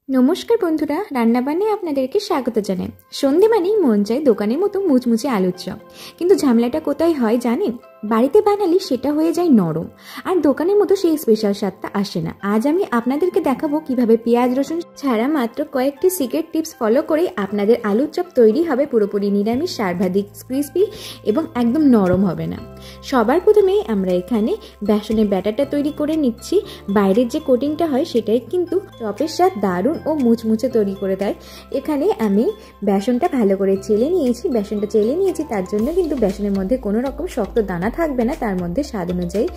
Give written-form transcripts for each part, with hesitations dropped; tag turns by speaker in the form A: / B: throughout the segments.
A: নমস্কার বন্ধুরা, রান্নাবান্নায় আপনাদেরকে স্বাগত জানাই। সন্ধে মানেই মন চায় দোকানের মতো মুচমুচে আলুর চপ, কিন্তু ঝামেলাটা কোথায় হয় জানেন? বাড়িতে বানালে সেটা হয়ে যায় নরম, আর দোকানের মতো সেই স্পেশাল স্বাদটা আসে না। আজ আমি আপনাদেরকে দেখাবো কিভাবে পেঁয়াজ রসুন ছাড়া মাত্র কয়েকটি সিক্রেট টিপস ফলো করে আপনাদের আলুর চপ তৈরি হবে পুরোপুরি নিরামিষ, সর্বাধিক ক্রিস্পি এবং একদম নরম হবে না। সবার প্রথমেই আমরা এখানে বেসনের ব্যাটারটা তৈরি করে নিচ্ছি। বাইরের যে কোটিংটা হয় সেটাই কিন্তু চপের স্বাদ দারুণ ও মুচমুচে তৈরি করে দেয়। এখানে আমি বেসনটা ভালো করে চেলে নিয়েছি। বেসনটা চেলে নিয়েছি তার জন্য কিন্তু বেসনের মধ্যে কোনো রকম শক্ত দানা থাকবে না। তার মধ্যে স্বাদ অনুযায়ী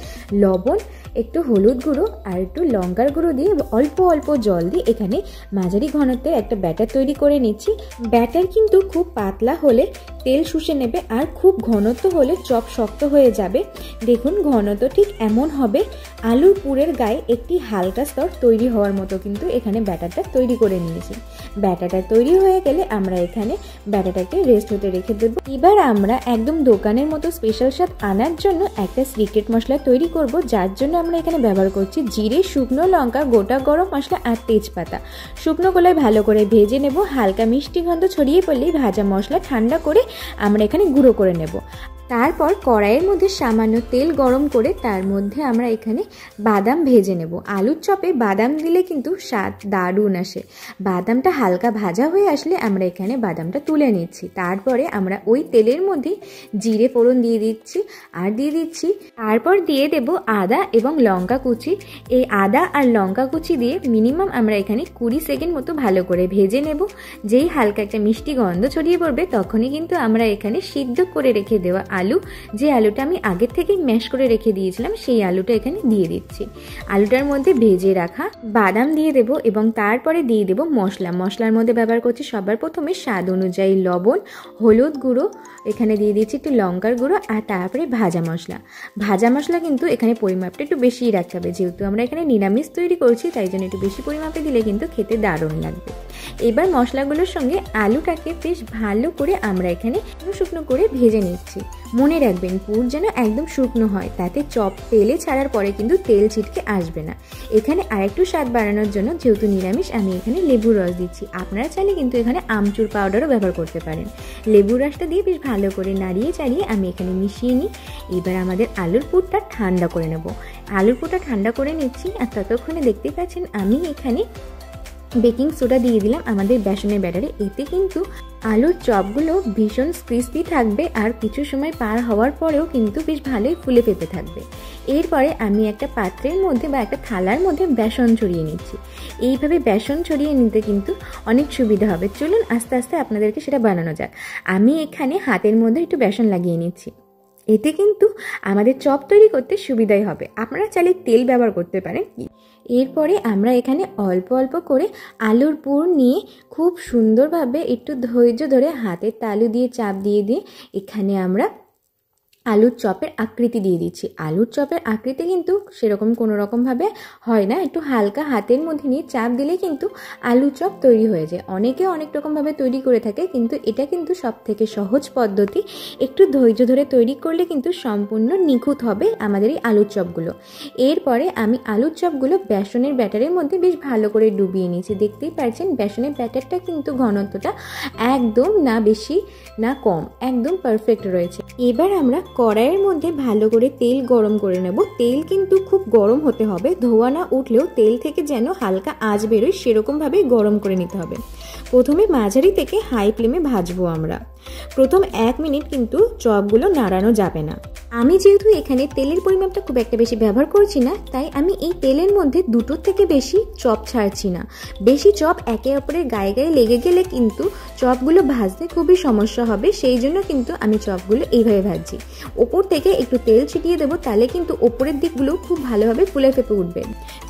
A: লবণ, একটু হলুদ গুঁড়ো আর একটু লঙ্কার গুঁড়ো দিয়ে অল্প অল্প জল দিয়ে এখানে মাঝারি ঘনত্বের একটা ব্যাটার তৈরি করে নিচ্ছি। ব্যাটার কিন্তু খুব পাতলা হলে তেল শুষে নেবে, আর খুব ঘনত্ব হলে চপ শক্ত হয়ে যাবে। দেখুন ঘনত্ব ঠিক এমন হবে। আলুর পুরের গায়ে একটি হালকা স্তর তৈরি হওয়ার মতো কিন্তু এখানে ব্যাটারটা তৈরি করে নিয়েছি। ব্যাটারটা তৈরি হয়ে গেলে আমরা এখানে ব্যাটারটাকে রেস্ট হতে রেখে দেবো। এবার আমরা একদম দোকানের মতো স্পেশাল স্বাদ আনার জন্য একটা সিক্রেট মশলা তৈরি করব, যার জন্য আমরা এখানে ব্যবহার করছি জিরে, শুকনো লঙ্কা, গোটা গরম মশলা আর তেজপাতা। শুকনো কলায় ভালো করে ভেজে নেব। হালকা মিষ্টি গন্ধ ছড়িয়ে পড়লেই ভাজা মশলা ঠান্ডা করে আমরা এখানে গুঁড়ো করে নেব। তারপর কড়াইয়ের মধ্যে সামান্য তেল গরম করে তার মধ্যে আমরা এখানে বাদাম ভেজে নেব। আলুর চপে বাদাম দিলে কিন্তু স্বাদ দারুণ আসে। বাদামটা হালকা ভাজা হয়ে আসলে আমরা এখানে বাদামটা তুলে নিচ্ছি। তারপরে আমরা ওই তেলের মধ্যে জিরে ফোড়ন দিয়ে দিচ্ছি, আর দিয়ে দিচ্ছি তারপর দিয়ে দেব আদা এবং লঙ্কা কুচি। এই আদা আর লঙ্কা কুচি দিয়ে মিনিমাম আমরা এখানে 20 সেকেন্ড মতো ভালো করে ভেজে নেব। যেই হালকা একটা মিষ্টি গন্ধ ছড়িয়ে পড়বে তখনই কিন্তু আমরা এখানে সিদ্ধ করে রেখে দেওয়া আলু, যে আলুটা আমি আগের থেকেই ম্যাশ করে রেখে দিয়েছিলাম, সেই আলুটা এখানে দিয়ে দিচ্ছি। আলুটার মধ্যে ভেজে রাখা বাদাম দিয়ে দেব এবং তারপরে দিয়ে দেব মশলা। মশলার মধ্যে ব্যবহার করছি সবার প্রথমে স্বাদ অনুযায়ী লবণ, হলুদ গুঁড়ো, এখানে দিয়ে দিচ্ছি একটু লঙ্কার গুঁড়ো, আর তারপরে ভাজা মশলা। ভাজা মশলা কিন্তু এখানে পরিমাপটা একটু বেশিই রাখতে হবে, যেহেতু আমরা এখানে নিরামিষ তৈরি করছি তাই জন্য একটু বেশি পরিমাপে দিলে কিন্তু খেতে দারুণ লাগবে। এবার মশলাগুলোর সঙ্গে আলুটাকে বেশ ভালো করে আমরা এখানে শুকনো করে ভেজে নিচ্ছি। মনে রাখবেন পুর যেন একদম শুকনো হয়, তাতে চপ তেলে ছাড়ার পরে কিন্তু তেল ছিটকে আসবে না। এখানে আরেকটু স্বাদ বাড়ানোর জন্য যেহেতু নিরামিষ আমি এখানে লেবুর রস দিচ্ছি। আপনারা চাইলে কিন্তু এখানে আমচুর পাউডারও ব্যবহার করতে পারেন। লেবুর রসটা দিয়ে বেশ ভালো করে নাড়িয়ে চাড়িয়ে আমি এখানে মিশিয়ে নিই। এবার আমাদের আলুর পুরটা ঠান্ডা করে নেব। আলুর পুরটা ঠান্ডা করে নিচ্ছি, আর ততক্ষণে দেখতে পাচ্ছেন আমি এখানে বেকিং সোডা দিয়ে দিলাম আমাদের বেসনের ব্যাটারে। এতে কিন্তু আলুর চপগুলো ভীষণ ক্রিস্পি থাকবে, আর কিছু সময় পার হওয়ার পরেও কিন্তু বেশ ভালোই ফুলে ফেপে থাকবে। এরপরে আমি একটা পাত্রের মধ্যে বা একটা থালার মধ্যে বেসন ছড়িয়ে নিচ্ছি। এইভাবে বেসন ছড়িয়ে নিতে কিন্তু অনেক সুবিধা হবে। চলুন আস্তে আস্তে আপনাদেরকে সেটা বানানো যাক। আমি এখানে হাতের মধ্যে একটু বেসন লাগিয়ে নিচ্ছি। এতে কিন্তু আমাদের চপ তৈরি করতে সুবিধাই হবে। আপনারা চাইলে তেল ব্যবহার করতে পারেন। এরপরে আমরা এখানে অল্প অল্প করে আলুর পুর নিয়ে খুব সুন্দরভাবে একটু ধৈর্য ধরে হাতের তালু দিয়ে চাপ দিয়ে এখানে আমরা আলুর চপের আকৃতি দিয়ে দিচ্ছি। আলুর চপের আকৃতি কিন্তু সেরকম কোনো রকমভাবে হয় না, একটু হালকা হাতের মধ্যে নিয়ে চাপ দিলে কিন্তু আলু চপ তৈরি হয়ে যায়। অনেকে অনেক রকমভাবে তৈরি করে থাকে, কিন্তু এটা কিন্তু সব থেকে সহজ পদ্ধতি। একটু ধৈর্য ধরে তৈরি করলে কিন্তু সম্পূর্ণ নিখুঁত হবে আমাদের এই আলুর চপগুলো। এরপরে আমি আলুর চপগুলো বেসনের ব্যাটারের মধ্যে বেশ ভালো করে ডুবিয়ে নিয়েছি। দেখতেই পাচ্ছেন বেসনের ব্যাটারটা কিন্তু ঘনত্বটা একদম না বেশি না কম, একদম পারফেক্ট রয়েছে। এবার আমরা কড়াইয়ের মধ্যে ভালো করে তেল গরম করে নেব। তেল কিন্তু খুব গরম হতে হবে, ধোঁয়া না উঠলেও তেল থেকে যেন হালকা আঁচ বেরোয় সেরকমভাবে গরম করে নিতে হবে। প্রথমে মাঝারি থেকে হাই ফ্লেমে ভাজবো আমরা। প্রথম 1 মিনিট কিন্তু চপগুলো নাড়ানো যাবে না। আমি যেহেতু এখানে তেলের পরিমাপটা খুব একটা বেশি ব্যবহার করছি না, তাই আমি এই তেলের মধ্যে 2টোর থেকে বেশি চপ ছাড়ছি না। বেশি চপ একে অপরের গায়ে গায়ে লেগে গেলে কিন্তু চপগুলো ভাজতে খুবই সমস্যা হবে। সেই জন্য কিন্তু আমি চপগুলো এইভাবে ভাজছি। ওপর থেকে একটু তেল ছিটিয়ে দেবো, তাহলে কিন্তু ওপরের দিকগুলো খুব ভালোভাবে ফুলে ফেপে উঠবে।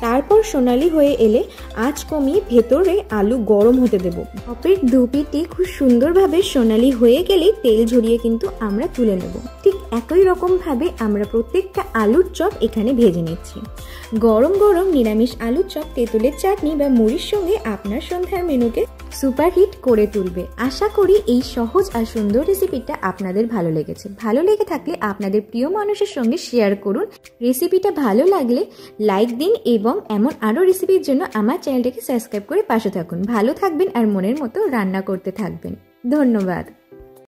A: তারপর সোনালি হয়ে এলে আঁচ কমিয়ে ভেতরে আলু গরম হতে দেবো। চপের দুপিটি খুব সুন্দরভাবে সোনালি হয়ে গেলেই তেল ঝরিয়ে কিন্তু আমরা তুলে নেব। ঠিক একই রকমভাবে আমরা প্রত্যেকটা আলুর চপ এখানে ভেজে নিচ্ছি। গরম গরম নিরামিষ আলুর চপ তেঁতুলের চাটনি বা মুড়ির সঙ্গে আপনার সন্ধ্যার মেনুকে সুপারহিট করে তুলবে। আশা করি এই সহজ আর সুন্দর রেসিপিটা আপনাদের ভালো লেগেছে। ভালো লেগে থাকলে আপনাদের প্রিয় মানুষের সঙ্গে শেয়ার করুন। রেসিপিটা ভালো লাগলে লাইক দিন এবং এমন আরও রেসিপির জন্য আমার চ্যানেলটাকে সাবস্ক্রাইব করে পাশে থাকুন। ভালো থাকবেন আর মনের মতো রান্না করতে থাকবেন। ধন্যবাদ।